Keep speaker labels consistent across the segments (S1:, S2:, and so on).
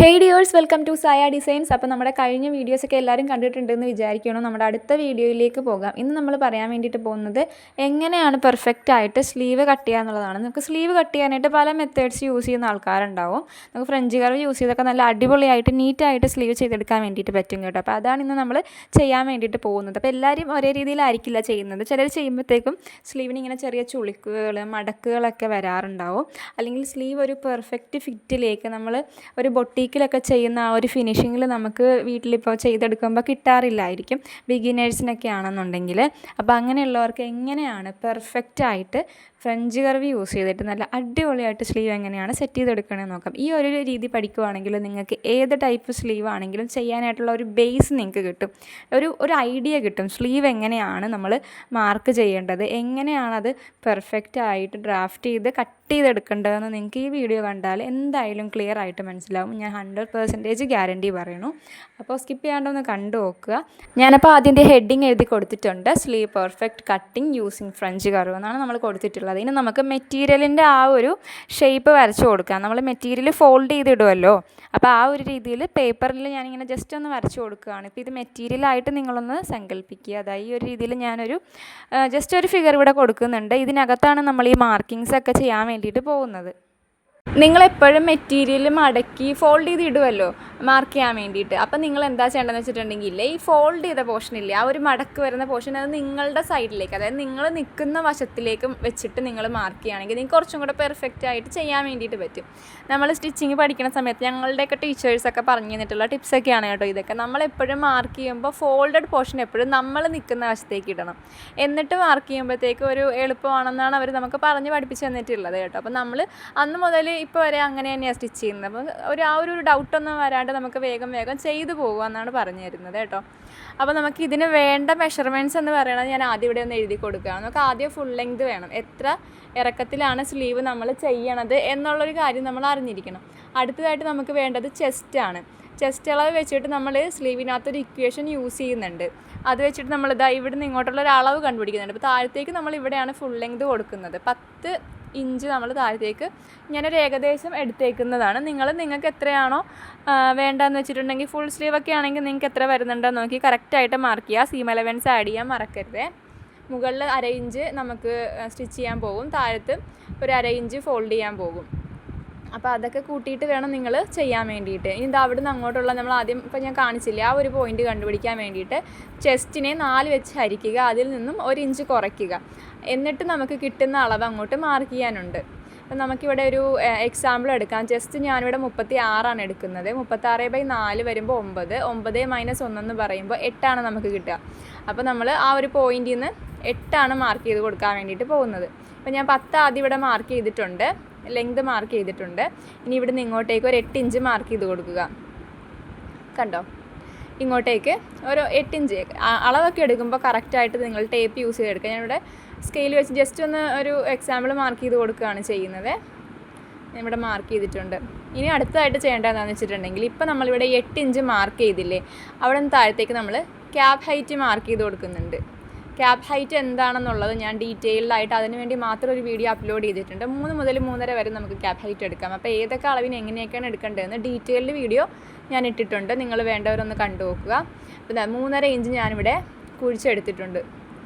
S1: Hey dears, welcome to Saya Designs. അപ്പോൾ നമ്മുടെ കഴിഞ്ഞ വീഡിയോസൊക്കെ എല്ലാവരും കണ്ടിട്ടുണ്ടെന്ന് വിചാരിക്കണം. നമ്മുടെ അടുത്ത വീഡിയോയിലേക്ക് പോകാം. ഇന്ന് നമ്മൾ പറയാൻ വേണ്ടിയിട്ട് പോകുന്നത് എങ്ങനെയാണ് പെർഫെക്റ്റ് ആയിട്ട് സ്ലീവ് കട്ട് ചെയ്യുക എന്നുള്ളതാണ്. നമുക്ക് സ്ലീവ് കട്ട് ചെയ്യാനായിട്ട് പല മെത്തേഡ്സ് യൂസ് ചെയ്യുന്ന ആൾക്കാരുണ്ടാവും. നമുക്ക് ഫ്രഞ്ച് കർവ് യൂസ് ചെയ്തൊക്കെ നല്ല അടിപൊളിയായിട്ട് നീറ്റായിട്ട് സ്ലീവ് ചെയ്തെടുക്കാൻ വേണ്ടിയിട്ട് പറ്റും കേട്ടോ. അപ്പോൾ അതാണ് ഇന്ന് നമ്മൾ ചെയ്യാൻ വേണ്ടിയിട്ട് പോകുന്നത്. അപ്പോൾ എല്ലാവരും ഒരേ രീതിയിലായിരിക്കില്ല ചെയ്യുന്നത്. ചിലർ ചെയ്യുമ്പോഴത്തേക്കും സ്ലീവിന് ഇങ്ങനെ ചെറിയ ചുളിക്കുകൾ മടക്കുകളൊക്കെ വരാറുണ്ടാവും. അല്ലെങ്കിൽ സ്ലീവ് ഒരു പെർഫെക്റ്റ് ഫിറ്റിലേക്ക് നമ്മൾ ഒരു ബൊട്ടീക്കിലൊക്കെ ചെയ്യുന്ന ആ ഒരു ഫിനിഷിങ്ങിൽ നമുക്ക് വീട്ടിലിപ്പോൾ ചെയ്തെടുക്കുമ്പോൾ കിട്ടാറില്ലായിരിക്കും ബിഗിനേഴ്സിനൊക്കെ ആണെന്നുണ്ടെങ്കിൽ. അപ്പോൾ അങ്ങനെയുള്ളവർക്ക് എങ്ങനെയാണ് പെർഫെക്റ്റായിട്ട് ഫ്രഞ്ച് കർവ് യൂസ് ചെയ്തിട്ട് നല്ല അടിപൊളിയായിട്ട് സ്ലീവ് എങ്ങനെയാണ് സെറ്റ് ചെയ്തെടുക്കണമെന്ന് നോക്കാം. ഈ ഒരു രീതി പഠിക്കുവാണെങ്കിൽ നിങ്ങൾക്ക് ഏത് ടൈപ്പ് സ്ലീവ് ആണെങ്കിലും ചെയ്യാനായിട്ടുള്ള ഒരു ബേസ് നിങ്ങൾക്ക് കിട്ടും, ഒരു ഐഡിയ കിട്ടും. സ്ലീവ് എങ്ങനെയാണ് നമ്മൾ മാർക്ക് ചെയ്യേണ്ടത്, എങ്ങനെയാണത് പെർഫെക്റ്റായിട്ട് ഡ്രാഫ്റ്റ് ചെയ്ത് കട്ട് ചെയ്തെടുക്കേണ്ടതെന്ന് നിങ്ങൾക്ക് ഈ വീഡിയോ കണ്ടാൽ എന്തായാലും ക്ലിയർ ആയിട്ട് മനസ്സിലാവും. ഞാൻ 100% ഗ്യാരണ്ടി പറയണു. അപ്പോൾ സ്കിപ്പ് ചെയ്യാണ്ടൊന്ന് കണ്ടു നോക്കുക. ഞാനപ്പോൾ അതിൻ്റെ ഹെഡിങ് എഴുതി കൊടുത്തിട്ടുണ്ട്. Sleeve perfect cutting using French curve എന്നാണ് നമ്മൾ കൊടുത്തിട്ടുള്ളത്. ഇനി നമുക്ക് മെറ്റീരിയലിൻ്റെ ആ ഒരു ഷേപ്പ് വരച്ച് കൊടുക്കാം. നമ്മൾ മെറ്റീരിയൽ ഫോൾഡ് ചെയ്തിടുമല്ലോ, അപ്പോൾ ആ ഒരു രീതിയിൽ പേപ്പറിൽ ഞാനിങ്ങനെ ജസ്റ്റ് ഒന്ന് വരച്ച് കൊടുക്കുകയാണ്. ഇപ്പോൾ ഇത് മെറ്റീരിയലായിട്ട് നിങ്ങളൊന്ന് സങ്കല്പിക്കുക. അതായത് ഈ ഒരു രീതിയിൽ ഞാനൊരു ജസ്റ്റ് ഒരു ഫിഗർ ഇവിടെ കൊടുക്കുന്നുണ്ട്. ഇതിനകത്താണ് നമ്മൾ ഈ മാർക്കിങ്സ് ഒക്കെ ചെയ്യാൻ വേണ്ടിയിട്ട് പോകുന്നത്. നിങ്ങളെപ്പോഴും മെറ്റീരിയൽ മടക്കി ഫോൾഡ് ചെയ്ത് ഇടുമല്ലോ മാർക്ക് ചെയ്യാൻ വേണ്ടിയിട്ട്. അപ്പം നിങ്ങൾ എന്താ ചെയ്യേണ്ടതെന്ന് വെച്ചിട്ടുണ്ടെങ്കിൽ ഈ ഫോൾഡ് ചെയ്ത പോർഷനില്ലേ, ആ ഒരു മടക്ക് വരുന്ന പോർഷൻ, അത് നിങ്ങളുടെ സൈഡിലേക്ക്, അതായത് നിങ്ങൾ നിൽക്കുന്ന വശത്തിലേക്ക് വെച്ചിട്ട് നിങ്ങൾ മാർക്ക് ചെയ്യുകയാണെങ്കിൽ നിങ്ങൾക്ക് കുറച്ചും കൂടെ പെർഫെക്റ്റ് ആയിട്ട് ചെയ്യാൻ വേണ്ടിയിട്ട് പറ്റും. നമ്മൾ സ്റ്റിച്ചിങ് പഠിക്കുന്ന സമയത്ത് ഞങ്ങളുടെയൊക്കെ ടീച്ചേഴ്സൊക്കെ പറഞ്ഞു തന്നിട്ടുള്ള ടിപ്സൊക്കെയാണ് കേട്ടോ ഇതൊക്കെ. നമ്മളെപ്പോഴും മാർക്ക് ചെയ്യുമ്പോൾ ഫോൾഡഡ് പോർഷൻ എപ്പോഴും നമ്മൾ നിൽക്കുന്ന വശത്തേക്ക് ഇടണം. എന്നിട്ട് മാർക്ക് ചെയ്യുമ്പോഴത്തേക്ക് ഒരു എളുപ്പമാണെന്നാണ് അവർ നമുക്ക് പറഞ്ഞ് പഠിപ്പിച്ച് തന്നിട്ടുള്ളത് കേട്ടോ. അപ്പോൾ നമ്മൾ അന്ന് മുതൽ ഇപ്പോൾ വരെ അങ്ങനെ തന്നെയാണ് സ്റ്റിച്ച് ചെയ്യുന്നത്. അപ്പോൾ ആ ഒരു ഡൗട്ടൊന്നും വരാണ്ട് നമുക്ക് വേഗം ചെയ്തു പോകുക എന്നാണ് പറഞ്ഞു തരുന്നത് കേട്ടോ. അപ്പോൾ നമുക്ക് ഇതിന് വേണ്ട മെഷർമെൻറ്റ്സ് എന്ന് പറയുന്നത് ഞാൻ ആദ്യം ഇവിടെ ഒന്ന് എഴുതി കൊടുക്കുക. നമുക്ക് ആദ്യം ഫുൾ ലെങ്ത് വേണം, എത്ര ഇറക്കത്തിലാണ് സ്ലീവ് നമ്മൾ ചെയ്യണത് എന്നുള്ളൊരു കാര്യം നമ്മൾ അറിഞ്ഞിരിക്കണം. അടുത്തതായിട്ട് നമുക്ക് വേണ്ടത് ചെസ്റ്റാണ്. ചെസ്റ്റ് അളവ് വെച്ചിട്ട് നമ്മൾ സ്ലീവിനകത്തൊരു ഇക്വേഷൻ യൂസ് ചെയ്യുന്നുണ്ട്. അത് വെച്ചിട്ട് നമ്മൾ ഇവിടുന്ന് ഇങ്ങോട്ടുള്ള ഒരു അളവ് കണ്ടുപിടിക്കുന്നുണ്ട്. അപ്പോൾ താഴത്തേക്ക് നമ്മൾ ഇവിടെയാണ് ഫുൾ ലെങ്ത് കൊടുക്കുന്നത്. 10 ഇഞ്ച് നമ്മൾ താഴത്തേക്ക് ഞാനൊരു ഏകദേശം എടുത്തേക്കുന്നതാണ്. നിങ്ങൾക്ക് എത്രയാണോ വേണ്ടതെന്ന് വെച്ചിട്ടുണ്ടെങ്കിൽ ഫുൾ സ്ലീവൊക്കെ ആണെങ്കിൽ നിങ്ങൾക്ക് എത്ര വരുന്നുണ്ടെന്ന് നോക്കി കറക്റ്റായിട്ട് മാർക്ക് ചെയ്യുക. സീം അലവൻസ് ആഡ് ചെയ്യാൻ മറക്കരുത്. മുകളിൽ 1/2 ഇഞ്ച് നമുക്ക് സ്റ്റിച്ച് ചെയ്യാൻ പോകും, താഴത്ത് ഒരു 1/2 ഇഞ്ച് ഫോൾഡ് ചെയ്യാൻ പോകും. അപ്പോൾ അതൊക്കെ കൂട്ടിയിട്ട് വേണം നിങ്ങൾ ചെയ്യാൻ വേണ്ടിയിട്ട്. ഇനി ഇത് അവിടെ നിന്ന് അങ്ങോട്ടുള്ള നമ്മൾ ആദ്യം ഇപ്പോൾ ഞാൻ കാണിച്ചില്ല ആ ഒരു പോയിന്റ് കണ്ടുപിടിക്കാൻ വേണ്ടിയിട്ട് ചെസ്റ്റിനെ 4 വെച്ച് ഹരിക്കുക, അതിൽ നിന്നും 1 ഇഞ്ച് കുറയ്ക്കുക. എന്നിട്ട് നമുക്ക് കിട്ടുന്ന അളവ് അങ്ങോട്ട് മാർക്ക് ചെയ്യാനുണ്ട്. അപ്പം നമുക്കിവിടെ ഒരു എക്സാമ്പിൾ എടുക്കാം. ജസ്റ്റ് ഞാനിവിടെ 36 എടുക്കുന്നത്. 36/4 വരുമ്പോൾ 9, 9 - 1 എന്ന് പറയുമ്പോൾ 8 നമുക്ക് കിട്ടുക. അപ്പോൾ നമ്മൾ ആ ഒരു പോയിന്റിൽ നിന്ന് 8 മാർക്ക് ചെയ്ത് കൊടുക്കാൻ വേണ്ടിയിട്ട് പോകുന്നത്. അപ്പോൾ ഞാൻ 10 ആദ്യം ഇവിടെ മാർക്ക് ചെയ്തിട്ടുണ്ട്, ലെങ്ത് മാർക്ക് ചെയ്തിട്ടുണ്ട്. ഇനി ഇവിടെ നിന്ന് ഇങ്ങോട്ടേക്ക് ഒരു 8 ഇഞ്ച് മാർക്ക് ചെയ്ത് കൊടുക്കുക. കണ്ടോ, ഇങ്ങോട്ടേക്ക് ഒരു 8 ഇഞ്ച് അളവൊക്കെ എടുക്കുമ്പോൾ കറക്റ്റായിട്ട് നിങ്ങൾ ടേപ്പ് യൂസ് ചെയ്തെടുക്കുക. ഞാനിവിടെ സ്കെയിൽ വെച്ച് ജസ്റ്റ് ഒന്ന് ഒരു എക്സാമ്പിൾ മാർക്ക് ചെയ്ത് കൊടുക്കുകയാണ് ചെയ്യുന്നത്. ഇവിടെ മാർക്ക് ചെയ്തിട്ടുണ്ട്. ഇനി അടുത്തതായിട്ട് ചെയ്യേണ്ടതെന്ന് വെച്ചിട്ടുണ്ടെങ്കിൽ ഇപ്പോൾ നമ്മളിവിടെ 8 ഇഞ്ച് മാർക്ക് ചെയ്തില്ലേ, അവിടെ നിന്ന് താഴത്തേക്ക് നമ്മൾ ക്യാപ് ഹൈറ്റ് മാർക്ക് ചെയ്ത് കൊടുക്കുന്നുണ്ട്. ക്യാപ് ഹൈറ്റ് എന്താണെന്നുള്ളത് ഞാൻ ഡീറ്റെയിൽഡായിട്ട് അതിന് വേണ്ടി മാത്രം ഒരു വീഡിയോ അപ്ലോഡ് ചെയ്തിട്ടുണ്ട്. 3 മുതൽ 3.5 വരെ നമുക്ക് ക്യാപ് ഹൈറ്റ് എടുക്കാം. അപ്പോൾ ഏതൊക്കെ അളവിന് എങ്ങനെയൊക്കെയാണ് എടുക്കേണ്ടതെന്ന് ഡീറ്റെയിൽഡ് വീഡിയോ ഞാൻ ഇട്ടിട്ടുണ്ട്. നിങ്ങൾ വേണ്ടവരൊന്ന് കണ്ടു നോക്കുക. അപ്പോൾ 3.5 ഇഞ്ച് ഞാനിവിടെ കുഴിച്ചെടുത്തിട്ടുണ്ട്,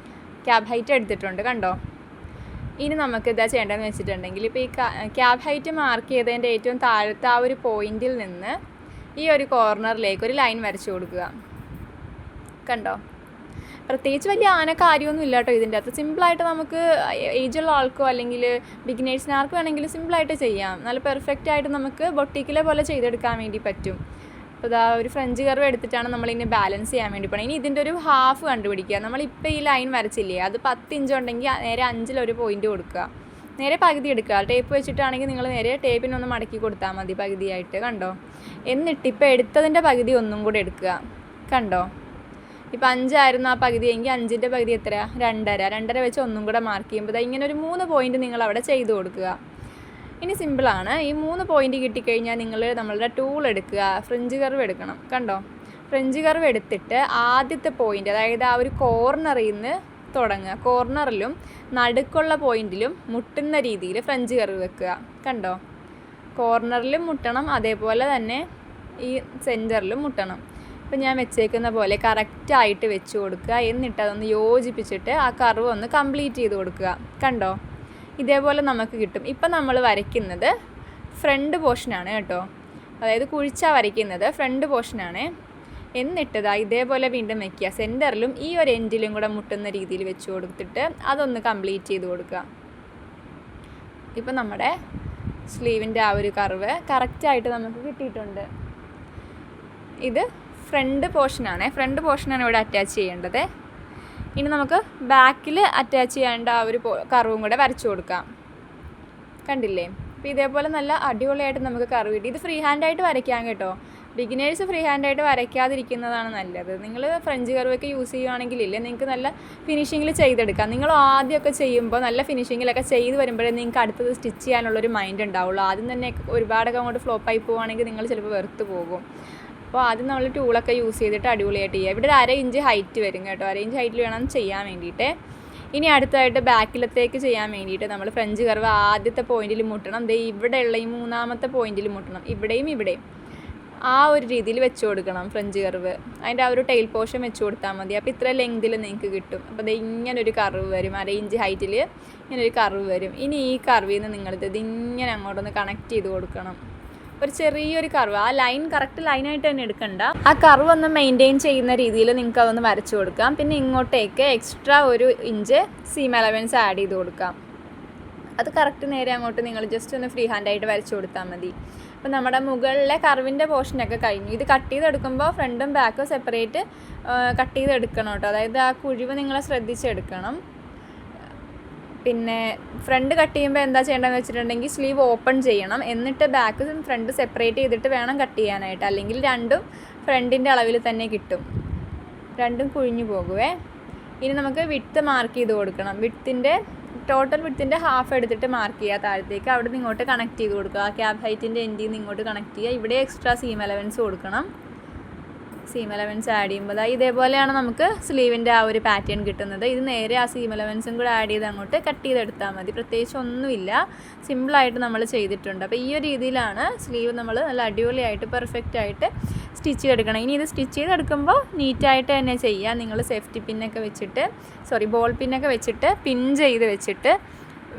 S1: ക്യാപ് ഹൈറ്റ് എടുത്തിട്ടുണ്ട്. കണ്ടോ, ഇനി നമുക്ക് ഇതാ ചെയ്യേണ്ടതെന്ന് വെച്ചിട്ടുണ്ടെങ്കിൽ ഇപ്പോൾ ഈ ക്യാപ് ഹൈറ്റ് മാർക്ക് ചെയ്തതിൻ്റെ ഏറ്റവും താഴത്തെ ആ ഒരു പോയിന്റിൽ നിന്ന് ഈ ഒരു കോർണറിലേക്ക് ഒരു ലൈൻ വരച്ചു കൊടുക്കുക. കണ്ടോ, പ്രത്യേകിച്ച് വലിയ കാര്യമൊന്നും ഇല്ല കേട്ടോ ഇതിൻ്റെ അകത്ത്. സിമ്പിളായിട്ട് നമുക്ക് ഏജുള്ള ആൾക്കോ അല്ലെങ്കിൽ ബിഗിനേഴ്സിന് ആർക്ക് വേണമെങ്കിലും സിമ്പിളായിട്ട് ചെയ്യാം. നല്ല പെർഫെക്റ്റായിട്ട് നമുക്ക് ബൊട്ടീക്കിലെ പോലെ ചെയ്തെടുക്കാൻ വേണ്ടി പറ്റും. അപ്പോൾ ഇതാ ഒരു ഫ്രഞ്ച് കർവ് എടുത്തിട്ടാണ് നമ്മളിതിനെ ബാലൻസ് ചെയ്യാൻ വേണ്ടി പോകണം. ഇനി ഇതിൻ്റെ ഒരു ഹാഫ് കണ്ടുപിടിക്കുക. നമ്മളിപ്പോൾ ഈ ലൈൻ വരച്ചില്ലേ, അത് 10 ഇഞ്ച് ഉണ്ടെങ്കിൽ നേരെ 5 പോയിന്റ് കൊടുക്കുക. നേരെ പകുതി എടുക്കുക. ടേപ്പ് വെച്ചിട്ടാണെങ്കിൽ നിങ്ങൾ നേരെ ടേപ്പിനൊന്ന് മടക്കി കൊടുത്താൽ മതി പകുതിയായിട്ട്. കണ്ടോ, എന്നിട്ട് ഇപ്പോൾ എടുത്തതിൻ്റെ പകുതി ഒന്നും കൂടെ എടുക്കുക. കണ്ടോ, ഇപ്പോൾ 5 ആയിരുന്നു ആ പകുതി എങ്കിൽ 5ൻ്റെ പകുതി എത്രയാണ്, 2.5 വെച്ച് ഒന്നും കൂടെ മാർക്ക് ചെയ്യുമ്പോൾ ഇങ്ങനെ ഒരു 3 പോയിന്റ് നിങ്ങൾ അവിടെ ചെയ്ത് കൊടുക്കുക. ഇനി സിമ്പിളാണ്. ഈ 3 പോയിന്റ് കിട്ടിക്കഴിഞ്ഞാൽ നിങ്ങൾ നമ്മളുടെ ടൂൾ എടുക്കുക, ഫ്രഞ്ച് കർവ് എടുക്കണം. കണ്ടോ, ഫ്രഞ്ച് കർവ് എടുത്തിട്ട് ആദ്യത്തെ പോയിന്റ്, അതായത് ആ ഒരു കോർണറിൽ നിന്ന് തുടങ്ങുക. കോർണറിലും നടുക്കുള്ള പോയിന്റിലും മുട്ടുന്ന രീതിയിൽ ഫ്രഞ്ച് കർവ് വെക്കുക. കണ്ടോ, കോർണറിലും മുട്ടണം, അതേപോലെ തന്നെ ഈ സെൻറ്ററിൽ മുട്ടണം. അപ്പോൾ ഞാൻ വെച്ചേക്കുന്ന പോലെ കറക്റ്റായിട്ട് വെച്ച് കൊടുക്കുക. എന്നിട്ട് അതൊന്ന് യോജിപ്പിച്ചിട്ട് ആ കർവ് ഒന്ന് കംപ്ലീറ്റ് ചെയ്ത് കൊടുക്കുക. കണ്ടോ, ഇതേപോലെ നമുക്ക് കിട്ടും. ഇപ്പം നമ്മൾ വരയ്ക്കുന്നത് ഫ്രണ്ട് പോർഷനാണ് കേട്ടോ, അതായത് കുഴിച്ചാണ് വരയ്ക്കുന്നത്, ഫ്രണ്ട് പോർഷനാണ്. എന്നിട്ടതാ ഇതേപോലെ വീണ്ടും വയ്ക്കുക. സെൻറ്ററിലും ഈ ഒരു എൻഡിലും കൂടെ മുട്ടുന്ന രീതിയിൽ വെച്ച് കൊടുത്തിട്ട് അതൊന്ന് കംപ്ലീറ്റ് ചെയ്ത് കൊടുക്കുക. ഇപ്പം നമ്മുടെ സ്ലീവിൻ്റെ ആ ഒരു കർവ് കറക്റ്റായിട്ട് നമുക്ക് കിട്ടിയിട്ടുണ്ട്. ഇത് ഫ്രണ്ട് പോർഷനാണ് ഇവിടെ അറ്റാച്ച് ചെയ്യേണ്ടത്. ഇനി നമുക്ക് ബാക്കിൽ അറ്റാച്ച് ചെയ്യേണ്ട ആ ഒരു കർവും കൂടെ വരച്ചു കൊടുക്കാം. കണ്ടില്ലേ? അപ്പോൾ ഇതേപോലെ നല്ല അടിപൊളിയായിട്ട് നമുക്ക് കർവ് കിട്ടി. ഇത് ഫ്രീ ഹാൻഡായിട്ട് വരയ്ക്കാം കേട്ടോ. ബിഗിനേഴ്സ് ഫ്രീ ഹാൻഡായിട്ട് വരയ്ക്കാതിരിക്കുന്നതാണ് നല്ലത്. നിങ്ങൾ ഫ്രഞ്ച് കർവൊക്കെ യൂസ് ചെയ്യുകയാണെങ്കിലില്ലേ നിങ്ങൾക്ക് നല്ല ഫിനിഷിങ്ങിൽ ചെയ്തെടുക്കാം. നിങ്ങൾ ആദ്യമൊക്കെ ചെയ്യുമ്പോൾ നല്ല ഫിനിഷിങ്ങിലൊക്കെ ചെയ്ത് വരുമ്പോഴേ നിങ്ങൾക്ക് അടുത്തത് സ്റ്റിച്ച് ചെയ്യാനുള്ളൊരു മൈൻഡ് ഉണ്ടാവുള്ളൂ. ആദ്യം തന്നെ ഒരുപാടൊക്കെ അങ്ങോട്ട് ഫ്ലോപ്പായി പോവുകയാണെങ്കിൽ നിങ്ങൾ ചിലപ്പോൾ വെറുത്ത് പോകും. അപ്പോൾ ആദ്യം നമ്മൾ ടൂളൊക്കെ യൂസ് ചെയ്തിട്ട് അടിപൊളിയായിട്ട് ചെയ്യുക. ഇവിടെ ഒരു 1/2 ഇഞ്ച് ഹൈറ്റ് വരും കേട്ടോ, 1/2 ഇഞ്ച് ഹൈറ്റിൽ വേണം ചെയ്യാൻ വേണ്ടിയിട്ട്. ഇനി അടുത്തായിട്ട് ബാക്കിലത്തേക്ക് ചെയ്യാൻ വേണ്ടിയിട്ട് നമ്മൾ ഫ്രഞ്ച് കർവ് ആദ്യത്തെ പോയിന്റിൽ മുട്ടണം. ദേ ഇവിടെയുള്ള ഈ 3ാമത്തെ പോയിന്റിൽ മുട്ടണം, ഇവിടെയും ആ ഒരു രീതിയിൽ വെച്ച് കൊടുക്കണം ഫ്രഞ്ച് കർവ്. അതിൻ്റെ ആ ഒരു ടെയിൽ പോർഷൻ വെച്ച് കൊടുത്താൽ മതി. അപ്പോൾ ഇത്ര ലെങ്തിൽ നിങ്ങൾക്ക് കിട്ടും. അപ്പോൾ ഇത് ഇങ്ങനൊരു കർവ് വരും, 1/2 ഇഞ്ച് ഹൈറ്റിൽ ഇങ്ങനൊരു കർവ് വരും. ഇനി ഈ കർവിൽ നിന്ന് നിങ്ങളിത് ഇങ്ങനെ അങ്ങോട്ടൊന്ന് കണക്ട് ചെയ്ത് കൊടുക്കണം. ഒരു ചെറിയൊരു കർവ്, ആ ലൈൻ കറക്റ്റ് ലൈനായിട്ട് തന്നെ എടുക്കണ്ട, ആ കർവ് ഒന്ന് മെയിൻറ്റെയിൻ ചെയ്യുന്ന രീതിയിൽ നിങ്ങൾക്ക് അതൊന്ന് വരച്ച് കൊടുക്കാം. പിന്നെ ഇങ്ങോട്ടേക്ക് extra 1 inch seam allowance add ചെയ്ത് കൊടുക്കാം. അത് കറക്റ്റ് നേരെ അങ്ങോട്ട് നിങ്ങൾ ജസ്റ്റ് ഒന്ന് ഫ്രീ ഹാൻഡായിട്ട് വരച്ച് കൊടുത്താൽ മതി. അപ്പോൾ നമ്മുടെ മുകളിലെ കർവിൻ്റെ പോർഷനൊക്കെ കഴിഞ്ഞു. ഇത് കട്ട് ചെയ്തെടുക്കുമ്പോൾ ഫ്രണ്ടും ബാക്കും സെപ്പറേറ്റ് കട്ട് ചെയ്തെടുക്കണം കേട്ടോ. അതായത് ആ കുഴിവ് നിങ്ങൾ ശ്രദ്ധിച്ചെടുക്കണം. പിന്നെ ഫ്രണ്ട് കട്ട് ചെയ്യുമ്പോൾ എന്താ ചെയ്യേണ്ടതെന്ന് വെച്ചിട്ടുണ്ടെങ്കിൽ സ്ലീവ് ഓപ്പൺ ചെയ്യണം. എന്നിട്ട് ബാക്ക് ഫ്രണ്ട് സെപ്പറേറ്റ് ചെയ്തിട്ട് വേണം കട്ട് ചെയ്യാനായിട്ട്. അല്ലെങ്കിൽ രണ്ടും ഫ്രണ്ടിൻ്റെ അളവിൽ തന്നെ കിട്ടും, രണ്ടും കുഴിഞ്ഞു പോകുവേ. ഇനി നമുക്ക് വിഡ്ത്ത് മാർക്ക് ചെയ്ത് കൊടുക്കണം. ടോട്ടൽ വിഡ്ത്തിൻ്റെ ഹാഫ് എടുത്തിട്ട് മാർക്ക് ചെയ്യുക താഴത്തേക്ക്. അവിടെ നിന്ന് ഇങ്ങോട്ട് കണക്ട് ചെയ്ത് കൊടുക്കുക. ക്യാബ് ഹൈറ്റിൻ്റെ എൻഡിൽ നിന്ന് ഇങ്ങോട്ട് കണക്ട് ചെയ്യുക. ഇവിടെ എക്സ്ട്രാ സീം അലവൻസ് കൊടുക്കണം. സീം അലവൻസ് ആഡ് ചെയ്യുമ്പോൾ ഇതേപോലെയാണ് നമുക്ക് സ്ലീവിൻ്റെ ആ ഒരു പാറ്റേൺ കിട്ടുന്നത്. ഇത് നേരെ ആ സീം അലവൻസും കൂടെ ആഡ് ചെയ്ത് അങ്ങോട്ട് കട്ട് ചെയ്തെടുത്താൽ മതി. പ്രത്യേകിച്ച് ഒന്നുമില്ല, സിമ്പിളായിട്ട് നമ്മൾ ചെയ്തിട്ടുണ്ട്. അപ്പോൾ ഈ ഒരു രീതിയിലാണ് സ്ലീവ് നമ്മൾ നല്ല അടിപൊളിയായിട്ട് പെർഫെക്റ്റായിട്ട് സ്റ്റിച്ച് ചെയ്തെടുക്കണം. ഇനി ഇത് സ്റ്റിച്ച് ചെയ്തെടുക്കുമ്പോൾ നീറ്റായിട്ട് തന്നെ ചെയ്യുക. നിങ്ങൾ സേഫ്റ്റി പിന്നൊക്കെ വെച്ചിട്ട് ബോൾ പിന്നൊക്കെ വെച്ചിട്ട് പിൻ ചെയ്ത് വെച്ചിട്ട്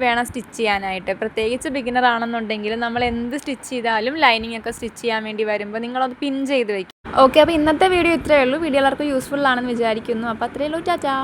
S1: വേണം സ്റ്റിച്ച് ചെയ്യാനായിട്ട്. പ്രത്യേകിച്ച് ബിഗിനർ ആണെന്നുണ്ടെങ്കിൽ നമ്മൾ എന്ത് സ്റ്റിച്ച് ചെയ്താലും ലൈനിങ് ഒക്കെ സ്റ്റിച്ച് ചെയ്യാൻ വേണ്ടി വരുമ്പോൾ നിങ്ങളത് പിൻ ചെയ്ത് വയ്ക്കും. ഓക്കെ, അപ്പോൾ ഇന്നത്തെ വീഡിയോ ഇത്രയേ ഉള്ളൂ. വീഡിയോ എല്ലാവർക്കും യൂസ്ഫുൾ ആണെന്ന് വിചാരിക്കുന്നു. അപ്പോൾ അത്രയേ ഉള്ളൂ. ടാറ്റാ.